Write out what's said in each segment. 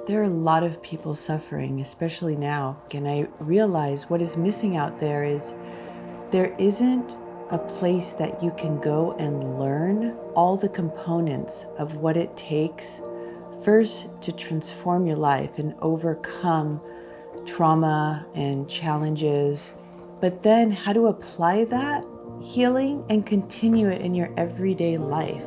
There are a lot of people suffering, especially now. And I realize what is missing out there is there isn't a place that you can go and learn all the components of what it takes first to transform your life and overcome trauma and challenges, but then how to apply that healing and continue it in your everyday life.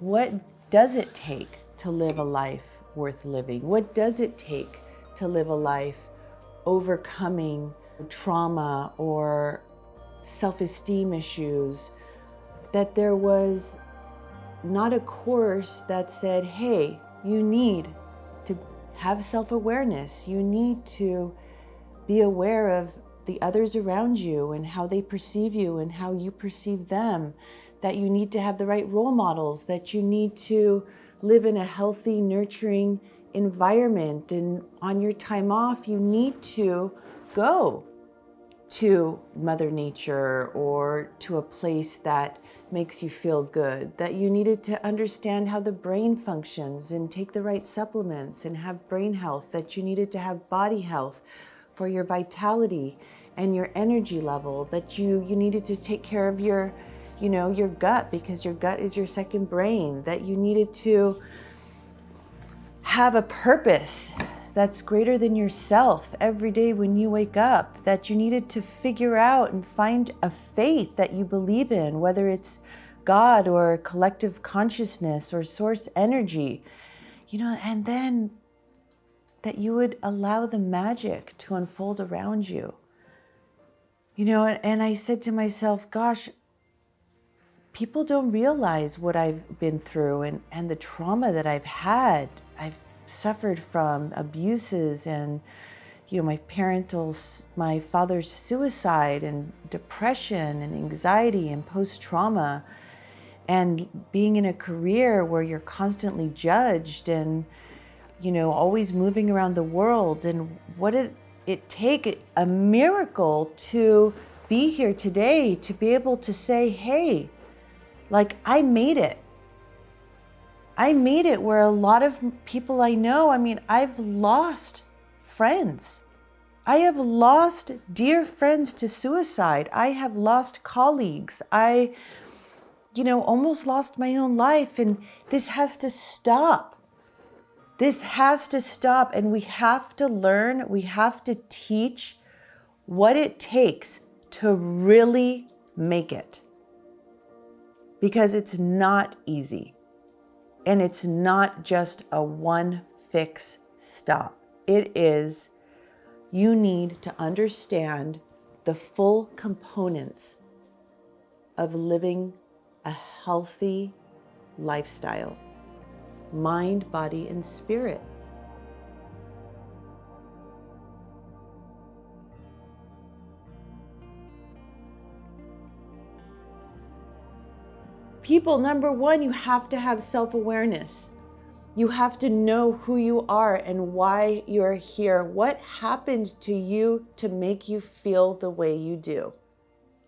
What does it take to live a life worth living? What does it take to live a life overcoming trauma or self-esteem issues? That there was not a course that said, hey, you need to have self-awareness. You need to be aware of the others around you and how they perceive you and how you perceive them. That you need to have the right role models, that you need to live in a healthy, nurturing environment. And on your time off, you need to go to Mother Nature or to a place that makes you feel good, that you needed to understand how the brain functions and take the right supplements and have brain health, that you needed to have body health for your vitality and your energy level, that you needed to take care of your gut, because your gut is your second brain, that you needed to have a purpose that's greater than yourself every day when you wake up, that you needed to figure out and find a faith that you believe in, whether it's God or collective consciousness or source energy, and then that you would allow the magic to unfold around you. And I said to myself, gosh, people don't realize what I've been through and the trauma that I've had. I've suffered from abuses and, my father's suicide and depression and anxiety and post-trauma, and being in a career where you're constantly judged and, always moving around the world. And what did it take? A miracle to be here today, to be able to say, hey, I made it. I made it where a lot of people I know, I've lost friends. I have lost dear friends to suicide. I have lost colleagues. I, almost lost my own life. And this has to stop. This has to stop. And we have to learn, we have to teach what it takes to really make it. Because it's not easy. And it's not just a one fix stop. It is, you need to understand the full components of living a healthy lifestyle, mind, body, and spirit. People, number one, you have to have self-awareness. You have to know who you are and why you're here. What happened to you to make you feel the way you do?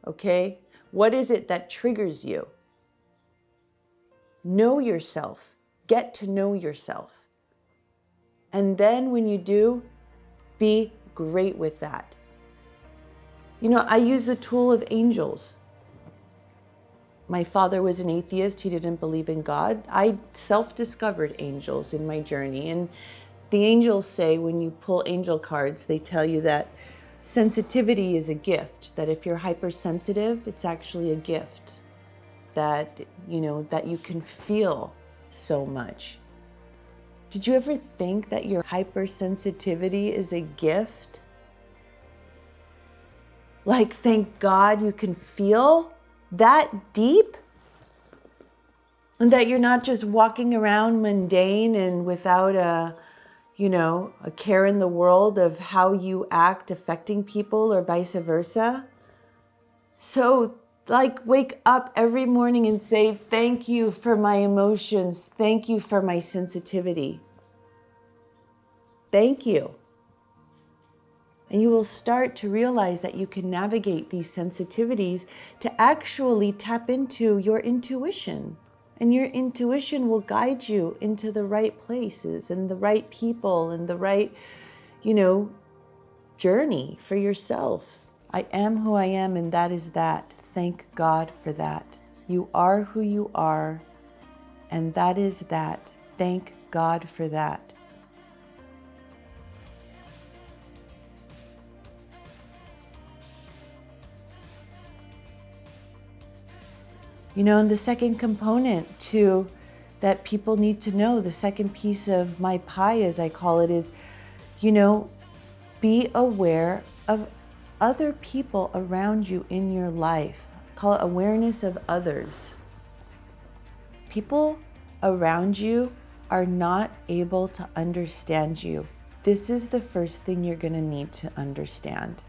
Okay? What is it that triggers you? Know yourself. Get to know yourself. And then when you do, be great with that. I use the tool of angels. My father was an atheist. He didn't believe in God. I self-discovered angels in my journey. And the angels say, when you pull angel cards, they tell you that sensitivity is a gift, that if you're hypersensitive, it's actually a gift, that, that you can feel so much. Did you ever think that your hypersensitivity is a gift? Thank God you can feel that deep, and that you're not just walking around mundane and without a care in the world of how you act affecting people or vice versa. So wake up every morning and say, thank you for my emotions. Thank you for my sensitivity. Thank you. And you will start to realize that you can navigate these sensitivities to actually tap into your intuition. And your intuition will guide you into the right places and the right people and the right, journey for yourself. I am who I am, and that is that. Thank God for that. You are who you are, and that is that. Thank God for that. And the second component to that people need to know, the second piece of my pie, as I call it, is, be aware of other people around you in your life. I call it awareness of others. People around you are not able to understand you. This is the first thing you're going to need to understand.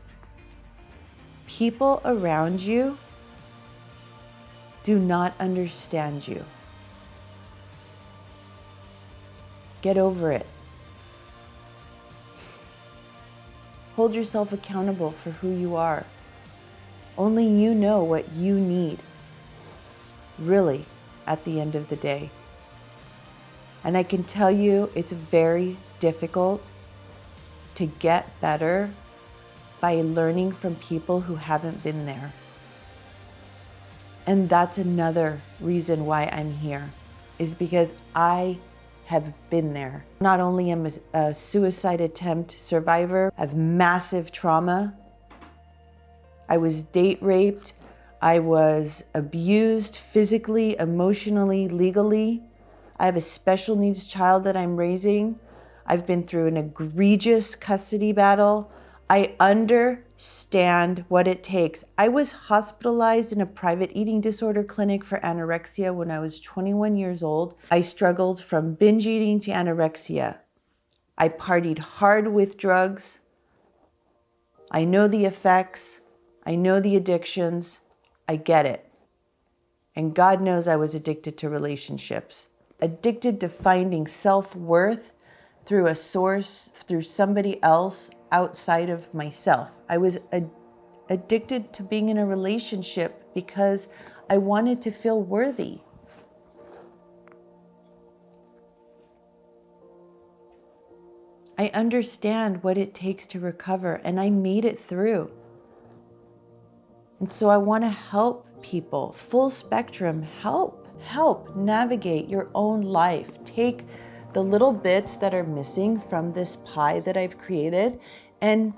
People around you do not understand you. Get over it. Hold yourself accountable for who you are. Only you know what you need, really, at the end of the day. And I can tell you it's very difficult to get better by learning from people who haven't been there. And that's another reason why I'm here, is because I have been there. Not only am I a suicide attempt survivor of massive trauma, I was date raped, I was abused physically, emotionally, legally. I have a special needs child that I'm raising. I've been through an egregious custody battle. I understand what it takes. I was hospitalized in a private eating disorder clinic for anorexia when I was 21 years old. I struggled from binge eating to anorexia. I partied hard with drugs. I know the effects. I know the addictions. I get it. And God knows I was addicted to relationships. Addicted to finding self-worth through a source, through somebody else outside of myself. I was addicted to being in a relationship because I wanted to feel worthy. I understand what it takes to recover, and I made it through. And so I want to help people, full spectrum, help navigate your own life. Take the little bits that are missing from this pie that I've created and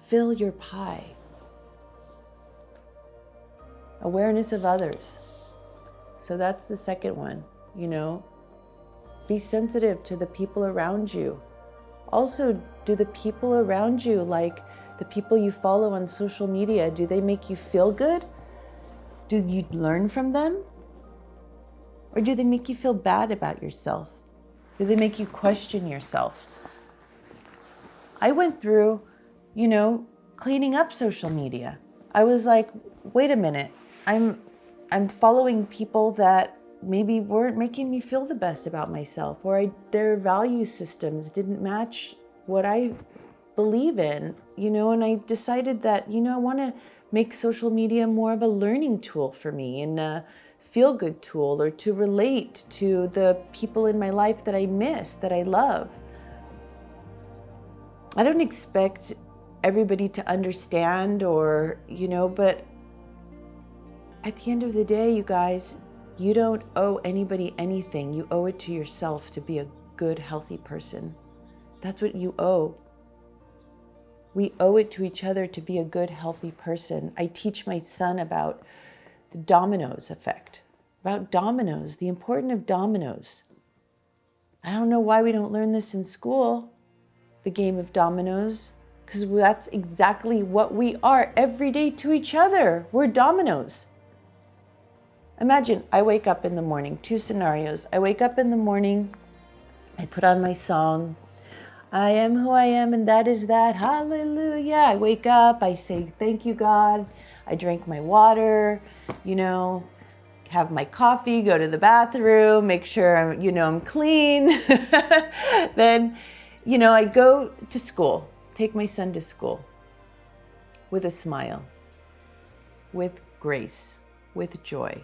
fill your pie. Awareness of others. So that's the second one, Be sensitive to the people around you. Also, do the people around you, like the people you follow on social media, do they make you feel good? Do you learn from them? Or do they make you feel bad about yourself? Do they make you question yourself? I went through, cleaning up social media. I was like, wait a minute, I'm following people that maybe weren't making me feel the best about myself, or their value systems didn't match what I believe in, and I decided that, I want to make social media more of a learning tool for me and a feel-good tool, or to relate to the people in my life that I miss, that I love. I don't expect everybody to understand or, but at the end of the day, you guys, you don't owe anybody anything. You owe it to yourself to be a good, healthy person. That's what you owe. We owe it to each other to be a good, healthy person. I teach my son about the dominoes effect, about dominoes, the importance of dominoes. I don't know why we don't learn this in school, the game of dominoes, because that's exactly what we are every day to each other. We're dominoes. Imagine I wake up in the morning, two scenarios. I wake up in the morning, I put on my song, I am who I am, and that is that. Hallelujah. I wake up, I say, thank you, God. I drink my water, have my coffee, go to the bathroom, make sure I'm clean. Then, I go to school take my son to school with a smile, with grace, with joy,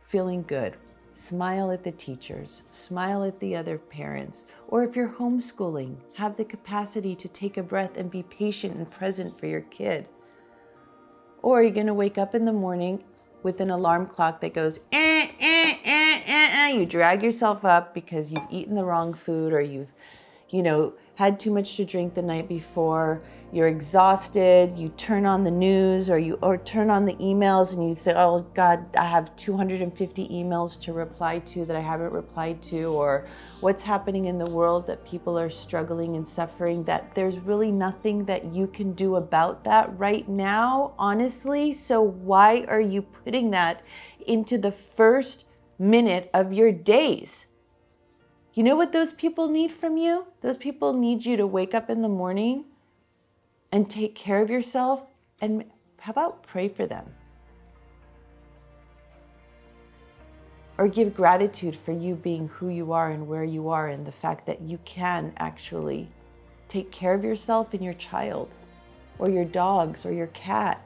feeling good. Smile at the teachers, smile at the other parents, or if you're homeschooling, have the capacity to take a breath and be patient and present for your kid. Or you're going to wake up in the morning with an alarm clock that goes, You drag yourself up because you've eaten the wrong food, or you've, had too much to drink the night before. You're exhausted. You turn on the news or turn on the emails and you say, oh God, I have 250 emails to reply to that I haven't replied to, or what's happening in the world that people are struggling and suffering, that there's really nothing that you can do about that right now, honestly. So why are you putting that into the first minute of your days? You know what those people need from you? Those people need you to wake up in the morning and take care of yourself, and how about pray for them? Or give gratitude for you being who you are and where you are, and the fact that you can actually take care of yourself and your child, or your dogs, or your cat,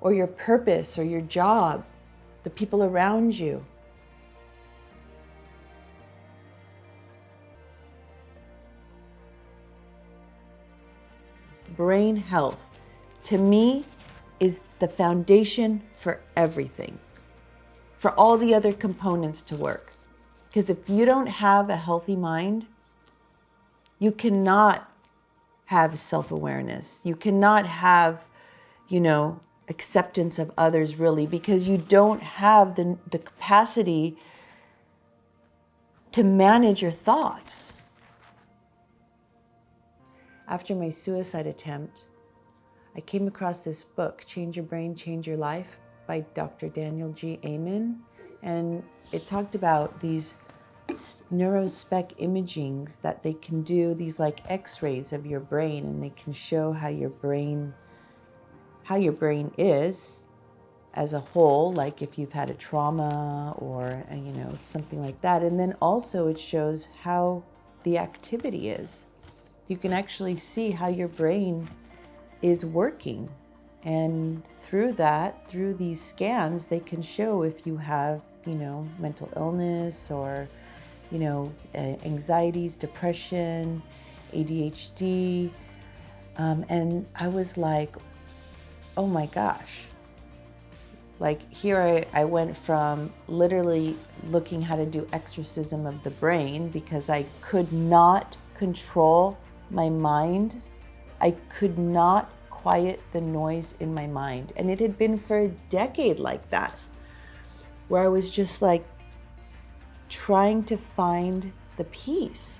or your purpose, or your job, the people around you. Brain health, to me, is the foundation for everything, for all the other components to work. Because if you don't have a healthy mind, you cannot have self-awareness. You cannot have, acceptance of others, really, because you don't have the capacity to manage your thoughts. After my suicide attempt, I came across this book, Change Your Brain, Change Your Life, by Dr. 𝗧𝗵𝗲 and it talked about these neurospec imagings that they can do, these like x-rays of your brain, and they can show how your brain is as a whole, like if you've had a trauma or, something like that. And then also it shows how the activity is. You can actually see how your brain is working. And through these scans, they can show if you have, mental illness or, anxieties, depression, ADHD. And I was like, oh my gosh. Like here I went from literally looking how to do exorcism of the brain because I could not control my mind. I could not quiet the noise in my mind. And it had been for a decade like that, where I was just like trying to find the peace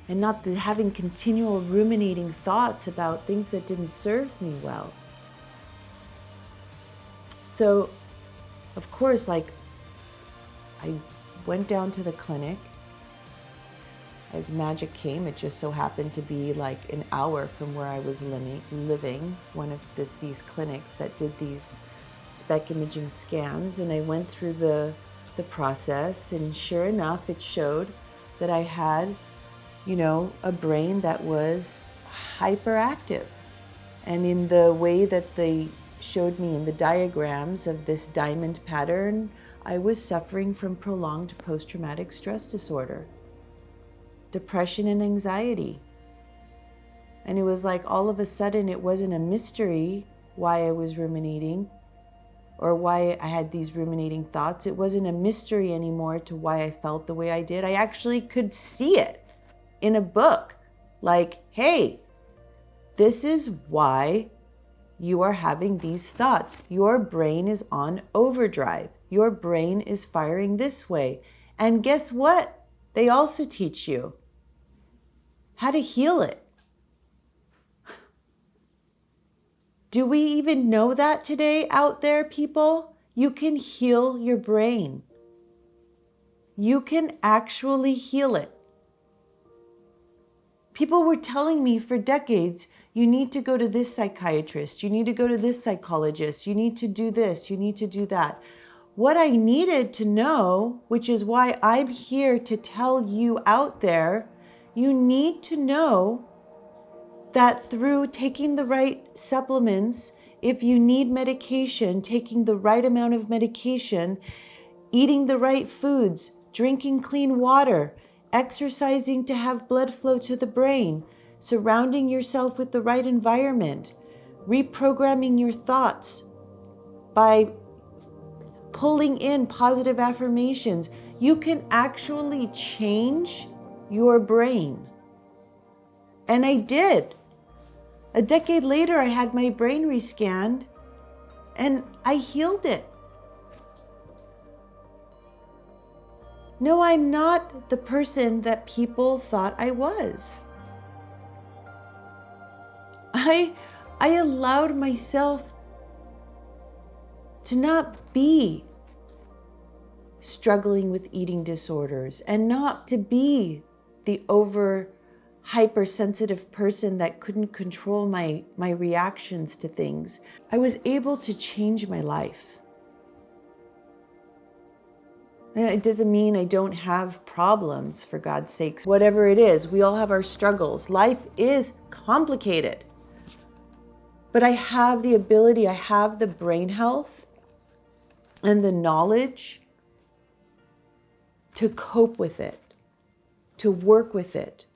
and not having continual ruminating thoughts about things that didn't serve me well. So, of course, I went down to the clinic. As magic came, it just so happened to be like an hour from where I was living, one of these clinics that did these spec imaging scans. And I went through the process, and sure enough, it showed that I had, a brain that was hyperactive. And in the way that they showed me in the diagrams of this diamond pattern, I was suffering from prolonged post-traumatic stress disorder, depression and anxiety. And it was like all of a sudden it wasn't a mystery why I was ruminating or why I had these ruminating thoughts. It wasn't a mystery anymore to why I felt the way I did. I actually could see it in a book. Like, hey, this is why you are having these thoughts. Your brain is on overdrive. Your brain is firing this way. And guess what? They also teach you how to heal it. Do we even know that today out there, people? You can heal your brain. You can actually heal it. People were telling me for decades, you need to go to this psychiatrist, you need to go to this psychologist, you need to do this, you need to do that. What I needed to know, which is why I'm here to tell you out there, You need to know that through taking the right supplements, if you need medication, taking the right amount of medication, eating the right foods, drinking clean water, exercising to have blood flow to the brain, surrounding yourself with the right environment, reprogramming your thoughts by pulling in positive affirmations, you can actually change your brain. And I did. A decade later, I had my brain rescanned and I healed it. No, I'm not the person that people thought I was. I allowed myself to not be struggling with eating disorders and not to be the hypersensitive person that couldn't control my reactions to things. I was able to change my life. And it doesn't mean I don't have problems, for God's sakes. Whatever it is, we all have our struggles. Life is complicated. But I have the ability, I have the brain health and the knowledge to cope with it, to work with it,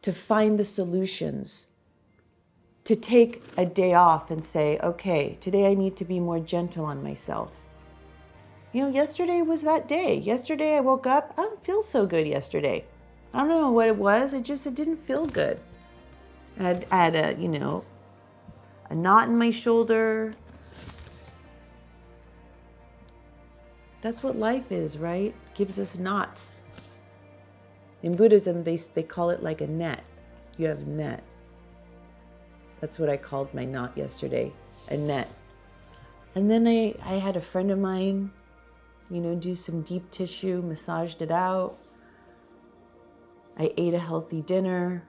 to find the solutions, to take a day off and say, okay, today I need to be more gentle on myself. You know, yesterday was that day. Yesterday I woke up, I don't feel so good yesterday. I don't know what it was, it didn't feel good. I had a knot in my shoulder. That's what life is, right? Gives us knots. In Buddhism, they call it like a net. You have a net. That's what I called my knot yesterday, a net. And then I had a friend of mine, do some deep tissue, massaged it out. I ate a healthy dinner,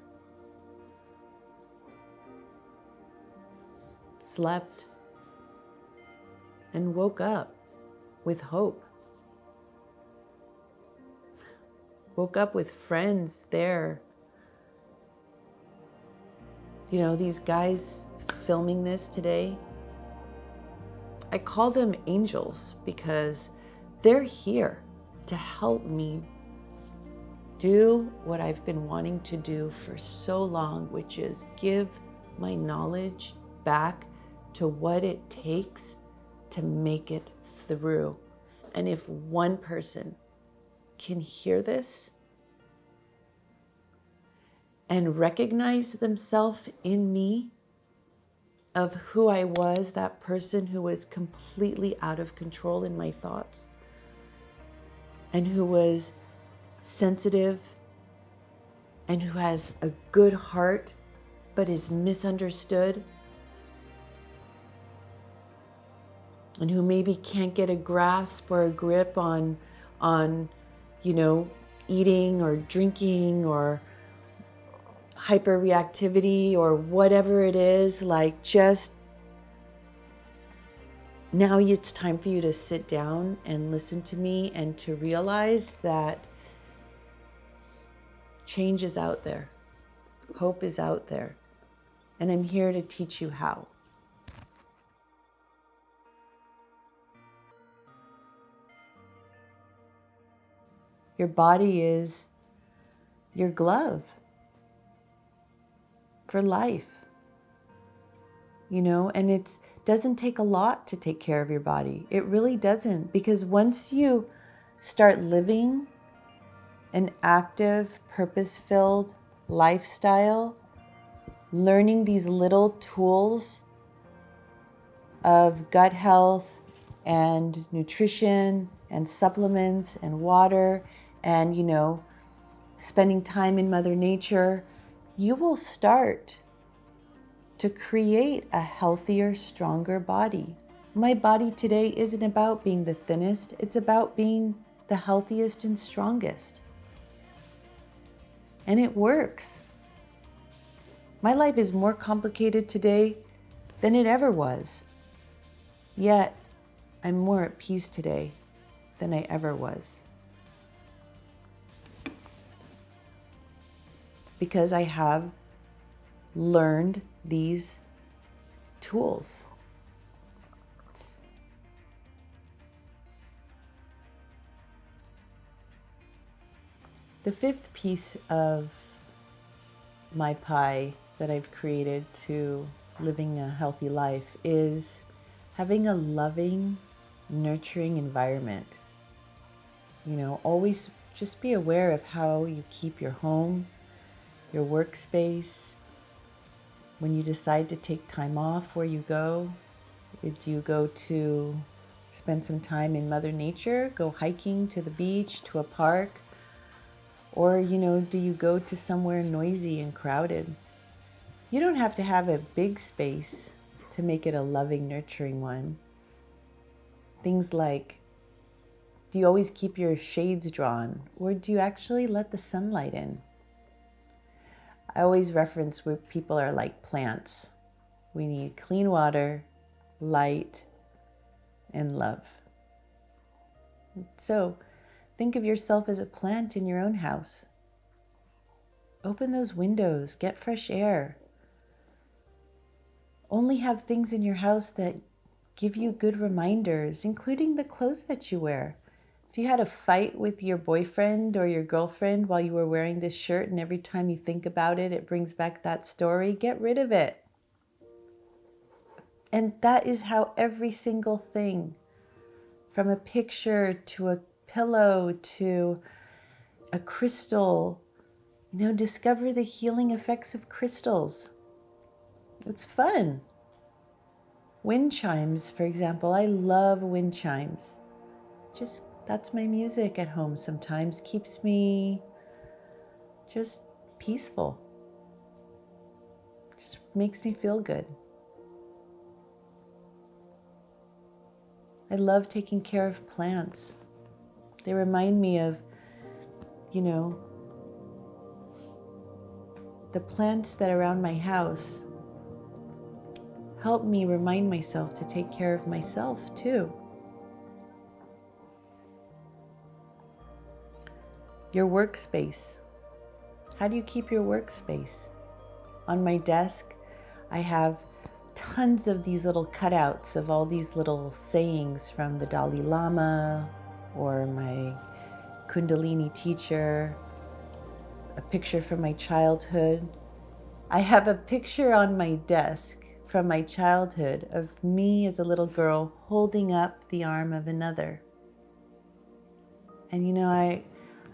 slept, and woke up with hope. Woke up with friends there. These guys filming this today, I call them angels because they're here to help me do what I've been wanting to do for so long, which is give my knowledge back to what it takes to make it through. And if one person can hear this and recognize themselves in me of who I was, that person who was completely out of control in my thoughts and who was sensitive and who has a good heart but is misunderstood, and who maybe can't get a grasp or a grip on eating or drinking or hyperreactivity or whatever it is, just now it's time for you to sit down and listen to me and to realize that change is out there. Hope is out there. And I'm here to teach you how. Your body is your glove for life, and it doesn't take a lot to take care of your body. It really doesn't, because once you start living an active, purpose-filled lifestyle, learning these little tools of gut health and nutrition and supplements and water and, spending time in Mother Nature, you will start to create a healthier, stronger body. My body today isn't about being the thinnest, it's about being the healthiest and strongest. And it works. My life is more complicated today than it ever was. Yet, I'm more at peace today than I ever was. because I have learned these tools. The fifth piece of my pie that I've created to living a healthy life is having a loving, nurturing environment. You know, always just be aware of how you keep your home, your workspace. When you decide to take time off, where you go, do you go to spend some time in Mother Nature, go hiking to the beach, to a park? Or, you know, do you go to somewhere noisy and crowded? You don't have to have a big space to make it a loving, nurturing one. Things like, do you always keep your shades drawn, or do you actually let the sunlight in? I always reference where people are like plants. We need clean water, light, and love. So think of yourself as a plant in your own house. Open those windows, get fresh air. Only have things in your house that give you good reminders, including the clothes that you wear. If you had a fight with your boyfriend or your girlfriend while you were wearing this shirt, and every time you think about it, it brings back that story, get rid of it. And that is how every single thing, from a picture to a pillow to a crystal, you know, discover the healing effects of crystals. It's fun. Wind chimes, for example. I love wind chimes. That's my music at home sometimes. Keeps me just peaceful. Just makes me feel good. I love taking care of plants. They remind me of, you know, the plants that are around my house help me remind myself to take care of myself too. Your workspace. How do you keep your workspace? On my desk, I have tons of these little cutouts of all these little sayings from the Dalai Lama or my Kundalini teacher, a picture from my childhood. I have a picture on my desk from my childhood of me as a little girl holding up the arm of another. And you know, I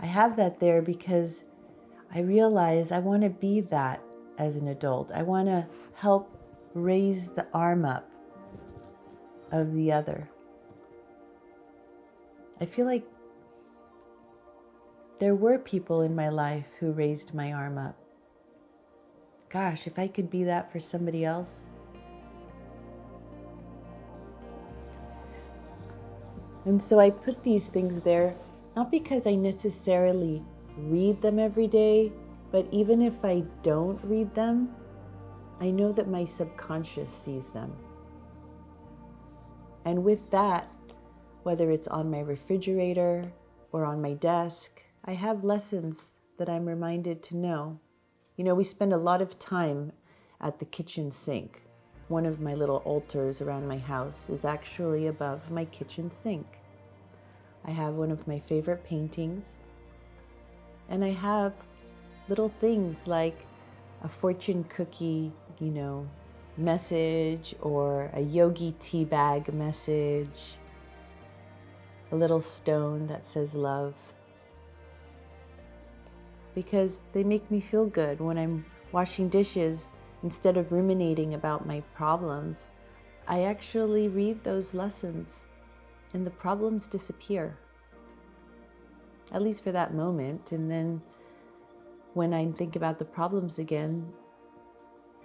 have that there because I realize I want to be that as an adult. I want to help raise the arm up of the other. I feel like there were people in my life who raised my arm up. Gosh, if I could be that for somebody else. And so I put these things there, not because I necessarily read them every day, but even if I don't read them, I know that my subconscious sees them. And with that, whether it's on my refrigerator or on my desk, I have lessons that I'm reminded to know. You know, we spend a lot of time at the kitchen sink. One of my little altars around my house is actually above my kitchen sink. I have one of my favorite paintings, and I have little things like a fortune cookie, you know, message, or a yogi tea bag message, a little stone that says love, because they make me feel good when I'm washing dishes. Instead of ruminating about my problems, I actually read those lessons and the problems disappear, at least for that moment. And then when I think about the problems again,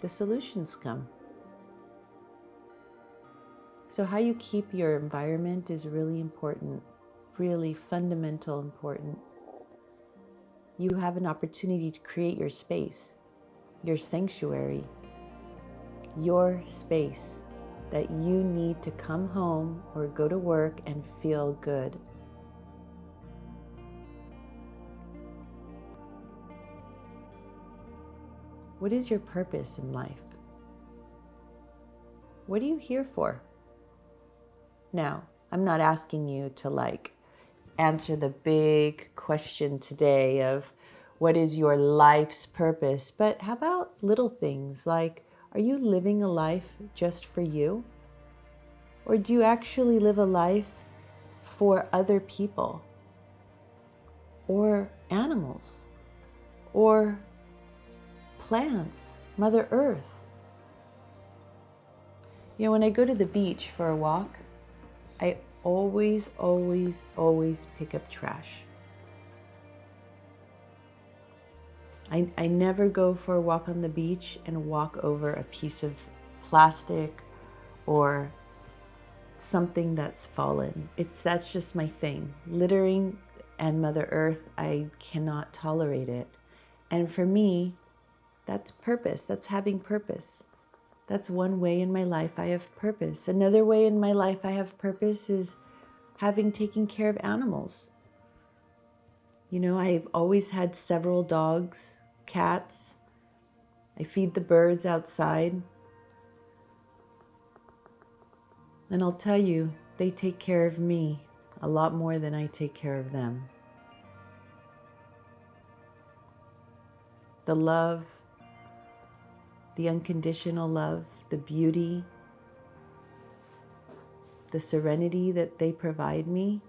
the solutions come. So how you keep your environment is really important, really fundamental important. You have an opportunity to create your space, your sanctuary, your space that you need to come home or go to work and feel good. What is your purpose in life? What are you here for? Now, I'm not asking you to answer the big question today of what is your life's purpose, but how about little things like, are you living a life just for you? Or do you actually live a life for other people? Or animals? Or plants? Mother Earth? You know, when I go to the beach for a walk, I always pick up trash. I never go for a walk on the beach and walk over a piece of plastic or something that's fallen. That's just my thing. Littering and Mother Earth, I cannot tolerate it. And for me, that's purpose. That's having purpose. That's one way in my life I have purpose. Another way in my life I have purpose is having taken care of animals. You know, I've always had several dogs, cats. I feed the birds outside. And I'll tell you, they take care of me a lot more than I take care of them. The love, the unconditional love, the beauty, the serenity that they provide me.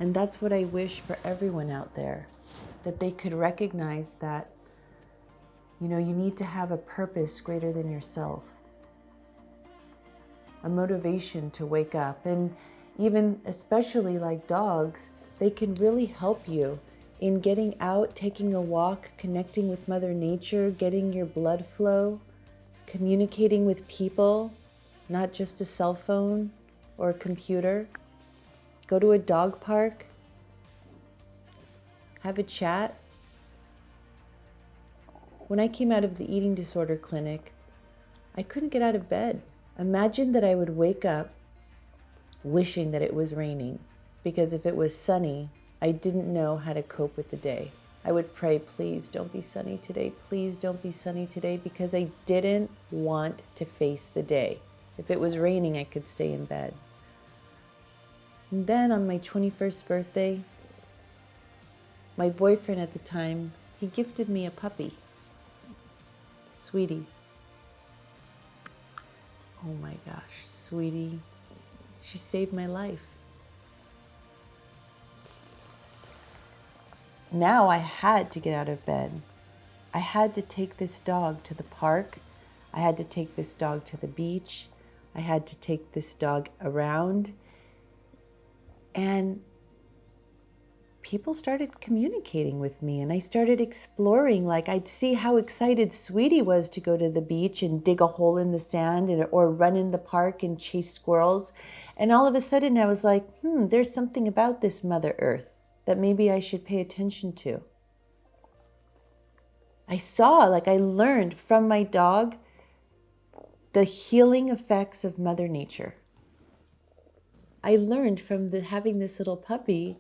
And that's what I wish for everyone out there, that they could recognize that, you know, you need to have a purpose greater than yourself, a motivation to wake up. And even especially like dogs, they can really help you in getting out, taking a walk, connecting with Mother Nature, getting your blood flow, communicating with people, not just a cell phone or a computer. Go to a dog park, have a chat. When I came out of the eating disorder clinic, I couldn't get out of bed. Imagine that I would wake up wishing that it was raining, because if it was sunny, I didn't know how to cope with the day. I would pray, please don't be sunny today. Please don't be sunny today, because I didn't want to face the day. If it was raining, I could stay in bed. And then on my 21st birthday, my boyfriend at the time, he gifted me a puppy, Sweetie. Oh my gosh, Sweetie, she saved my life. Now I had to get out of bed. I had to take this dog to the park. I had to take this dog to the beach. I had to take this dog around. And people started communicating with me, and I started exploring. Like, I'd see how excited Sweetie was to go to the beach and dig a hole in the sand or run in the park and chase squirrels. And all of a sudden I was like, there's something about this Mother Earth that maybe I should pay attention to. I learned from my dog the healing effects of Mother Nature. I learned from having this little puppy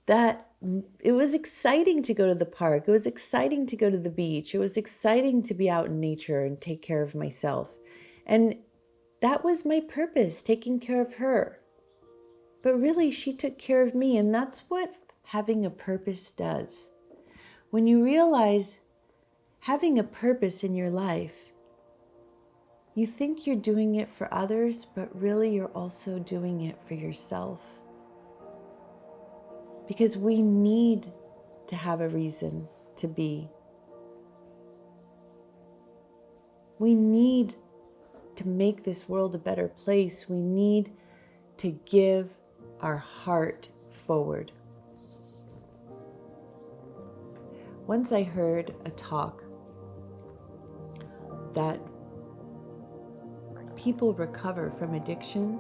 that it was exciting to go to the park. It was exciting to go to the beach. It was exciting to be out in nature and take care of myself. And that was my purpose, taking care of her. But really, she took care of me, and that's what having a purpose does. When you realize having a purpose in your life, you think you're doing it for others, but really you're also doing it for yourself. Because we need to have a reason to be. We need to make this world a better place. We need to give our heart forward. Once I heard a talk that people recover from addiction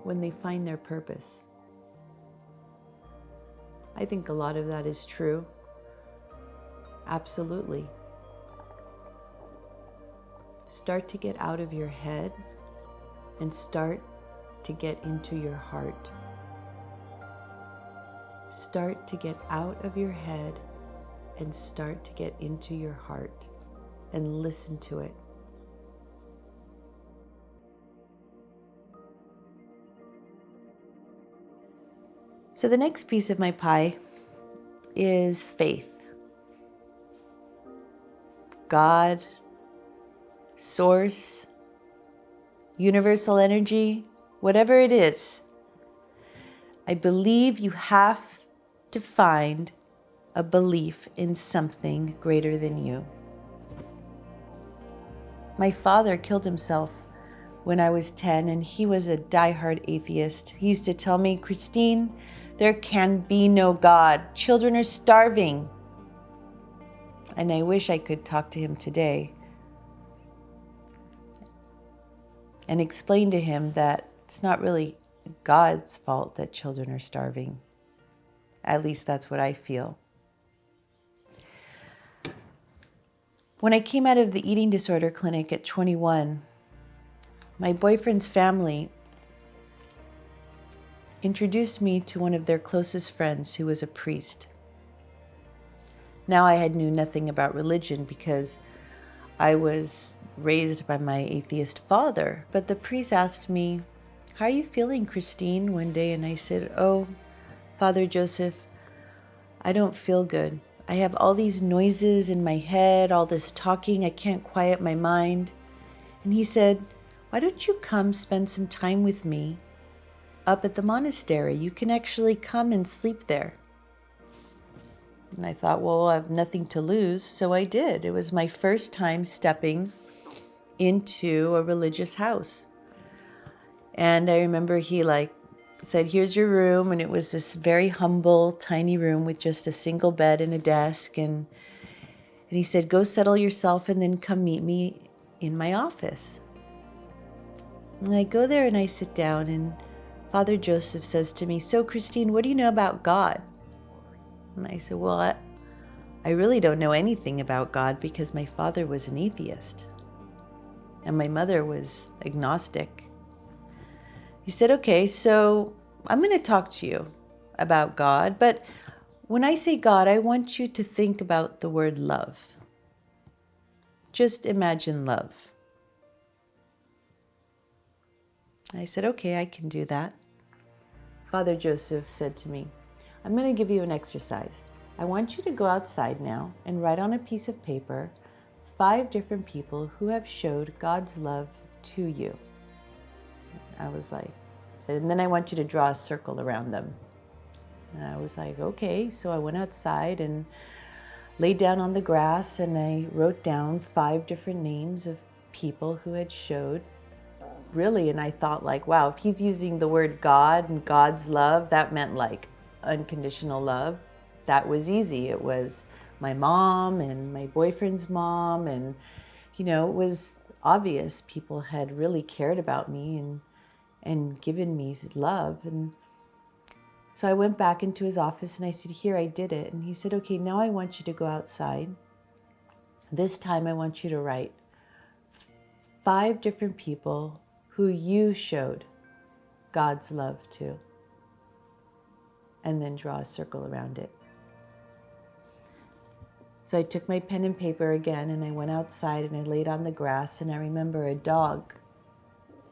when they find their purpose. I think a lot of that is true. Absolutely. Start to get out of your head and start to get into your heart. Start to get out of your head and start to get into your heart and listen to it. So the next piece of my pie is faith. God, source, universal energy, whatever it is, I believe you have to find a belief in something greater than you. My father killed himself when I was 10, and he was a diehard atheist. He used to tell me, Christine, there can be no God. Children are starving. And I wish I could talk to him today and explain to him that it's not really God's fault that children are starving. At least that's what I feel. When I came out of the eating disorder clinic at 21, my boyfriend's family introduced me to one of their closest friends who was a priest. Now I had knew nothing about religion because I was raised by my atheist father. But the priest asked me, how are you feeling, Christine, one day? And I said, oh, Father Joseph, I don't feel good. I have all these noises in my head, all this talking. I can't quiet my mind. And he said, why don't you come spend some time with me up at the monastery? You can actually come and sleep there. And I thought, well, I have nothing to lose. So I did. It was my first time stepping into a religious house. And I remember he said, here's your room. And it was this very humble, tiny room with just a single bed and a desk. And he said, go settle yourself and then come meet me in my office. And I go there and I sit down, and Father Joseph says to me, so Christine, what do you know about God? And I said, well, I really don't know anything about God because my father was an atheist and my mother was agnostic. He said, okay, so I'm going to talk to you about God, but when I say God, I want you to think about the word love. Just imagine love. I said, okay, I can do that. Father Joseph said to me, I'm going to give you an exercise. I want you to go outside now and write on a piece of paper 5 different people who have showed God's love to you. I was like, and then I want you to draw a circle around them. And I was like, okay. So I went outside and laid down on the grass and I wrote down 5 different names of people who had showed really, and I thought wow, if he's using the word God and God's love, that meant unconditional love. That was easy. It was my mom and my boyfriend's mom, and it was obvious people had really cared about me and given me love. And so I went back into his office and I said, here, I did it. And he said, okay, now I want you to go outside. This time I want you to write 5 different people who you showed God's love to, and then draw a circle around it. So I took my pen and paper again and I went outside and I laid on the grass, and I remember a dog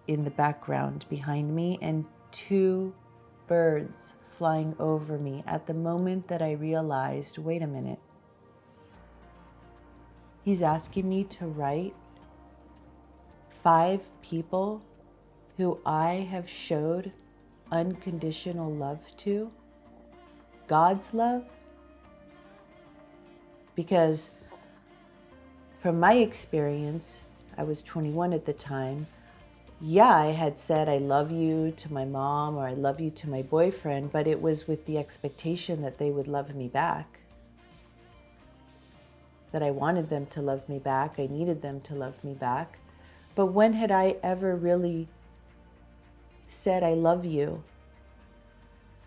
in the background behind me and 2 birds flying over me at the moment that I realized, wait a minute, he's asking me to write 5 people who I have showed unconditional love to, God's love. Because from my experience, I was 21 at the time, yeah, I had said I love you to my mom or I love you to my boyfriend, but it was with the expectation that they would love me back. That I wanted them to love me back, I needed them to love me back. But when had I ever really said I love you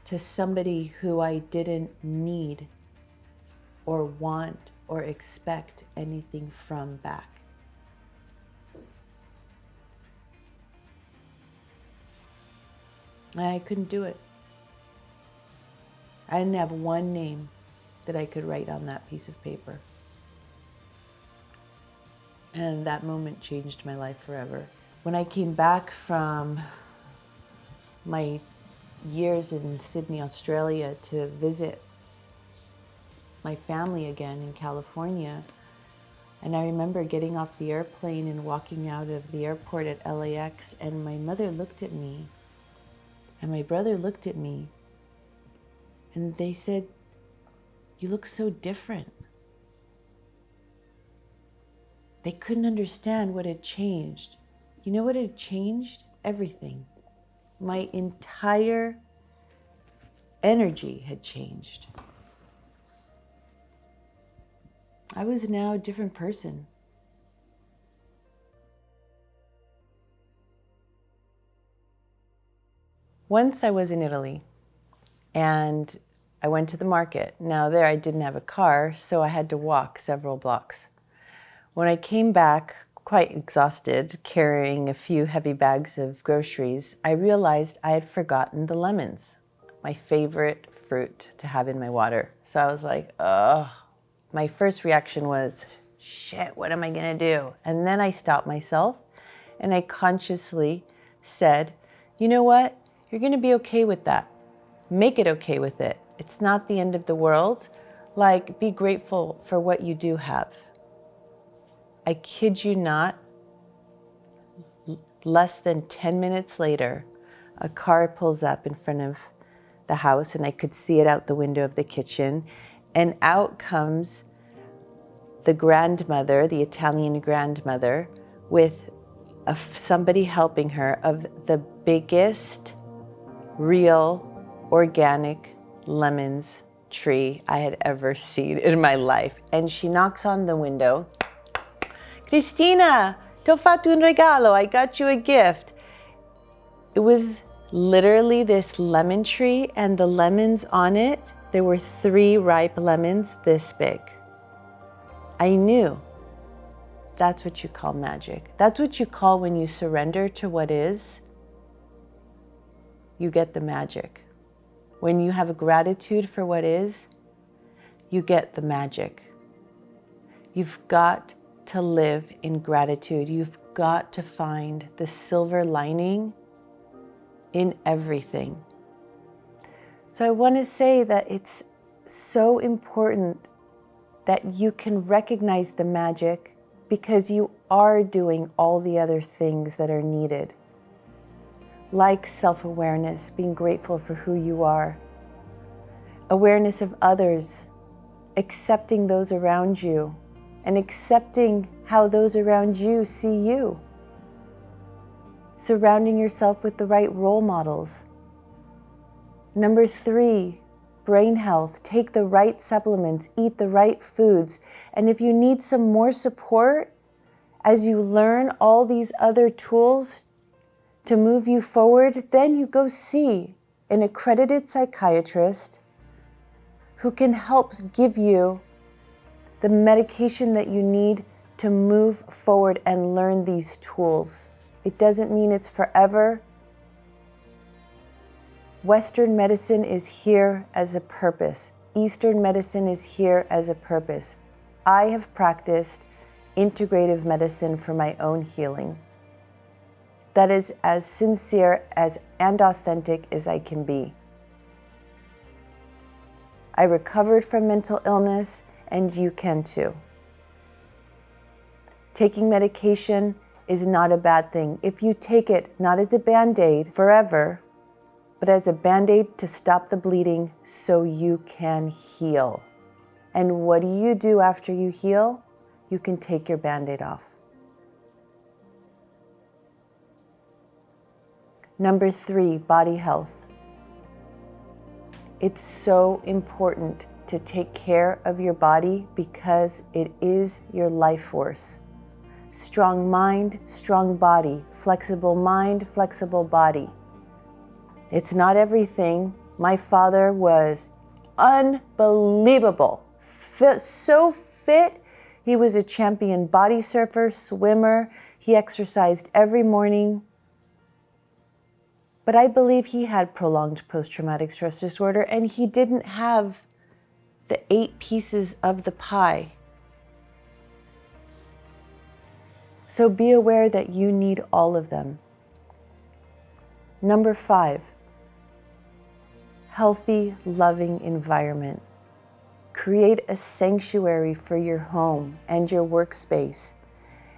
to somebody who I didn't need or want or expect anything from back? And I couldn't do it. I didn't have one name that I could write on that piece of paper. And that moment changed my life forever. When I came back from my years in Sydney, Australia, to visit my family again in California, and I remember getting off the airplane and walking out of the airport at LAX, and my mother looked at me, and my brother looked at me, and they said, "You look so different." They couldn't understand what had changed. You know what had changed? Everything. My entire energy had changed. I was now a different person. Once I was in Italy and I went to the market. Now there I didn't have a car, so I had to walk several blocks. When I came back, quite exhausted, carrying a few heavy bags of groceries, I realized I had forgotten the lemons, my favorite fruit to have in my water. So I was like, ugh. My first reaction was, shit, what am I gonna do? And then I stopped myself and I consciously said, you know what? You're gonna be okay with that. Make it okay with it. It's not the end of the world. Like, be grateful for what you do have. I kid you not, less than 10 minutes later, a car pulls up in front of the house and I could see it out the window of the kitchen, and out comes the grandmother, the Italian grandmother, with somebody helping her, of the biggest, real, organic lemons tree I had ever seen in my life. And she knocks on the window. Cristina, ti ho fatto un regalo, I got you a gift. It was literally this lemon tree, and the lemons on it, there were 3 ripe lemons this big. I knew that's what you call magic. That's what you call when you surrender to what is, you get the magic. When you have a gratitude for what is, you get the magic. You've got to live in gratitude. You've got to find the silver lining in everything. So I want to say that it's so important that you can recognize the magic, because you are doing all the other things that are needed, like self-awareness, being grateful for who you are, awareness of others, accepting those around you, and accepting how those around you see you. Surrounding yourself with the right role models. Number 3, brain health. Take the right supplements, eat the right foods. And if you need some more support as you learn all these other tools to move you forward, then you go see an accredited psychiatrist who can help give you the medication that you need to move forward and learn these tools. It doesn't mean it's forever. Western medicine is here as a purpose. Eastern medicine is here as a purpose. I have practiced integrative medicine for my own healing. That is as sincere and authentic as I can be. I recovered from mental illness, and you can too. Taking medication is not a bad thing. If you take it not as a Band-Aid forever, but as a Band-Aid to stop the bleeding so you can heal. And what do you do after you heal? You can take your Band-Aid off. Number 3, body health. It's so important to take care of your body because it is your life force. Strong mind, strong body. Flexible mind, flexible body. It's not everything. My father was unbelievable. So fit. He was a champion body surfer, swimmer. He exercised every morning. But I believe he had prolonged post-traumatic stress disorder, and he didn't have the 8 pieces of the pie. So be aware that you need all of them. Number 5, healthy, loving environment. Create a sanctuary for your home and your workspace.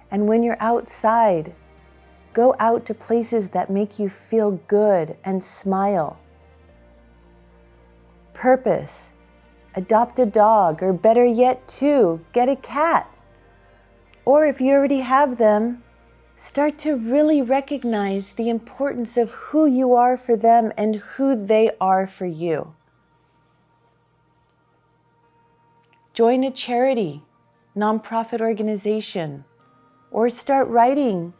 And when you're outside, go out to places that make you feel good and smile. Purpose. Adopt a dog, or better yet, 2, get a cat. Or if you already have them, start to really recognize the importance of who you are for them and who they are for you. Join a charity, nonprofit organization, or start writing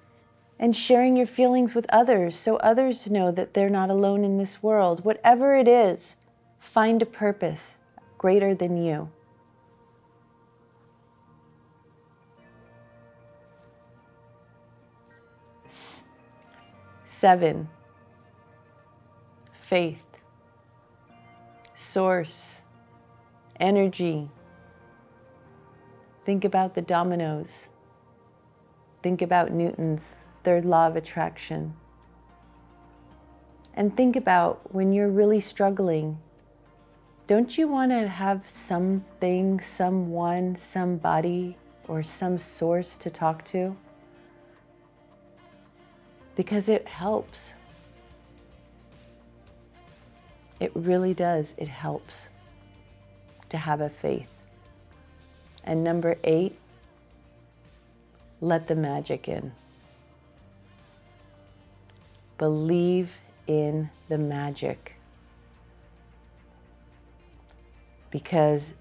and sharing your feelings with others so others know that they're not alone in this world. Whatever it is, find a purpose greater than you. Seven, faith, source, energy. Think about the dominoes. Think about Newton's third law of attraction. And think about when you're really struggling, don't you want to have something, someone, somebody, or some source to talk to? Because it helps. It really does. It helps to have a faith. And number 8, let the magic in. Believe in the magic. Because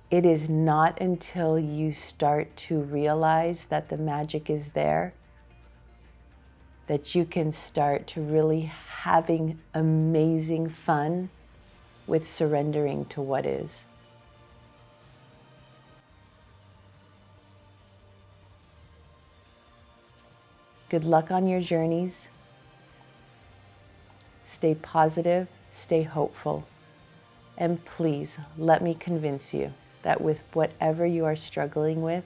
it is not until you start to realize that the magic is there that you can start to really having amazing fun with surrendering to what is. Good luck on your journeys. Stay positive, stay hopeful, and please let me convince you that with whatever you are struggling with,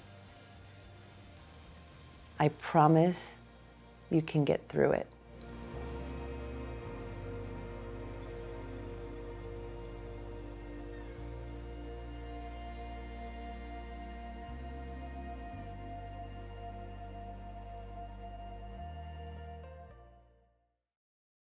I promise you can get through it.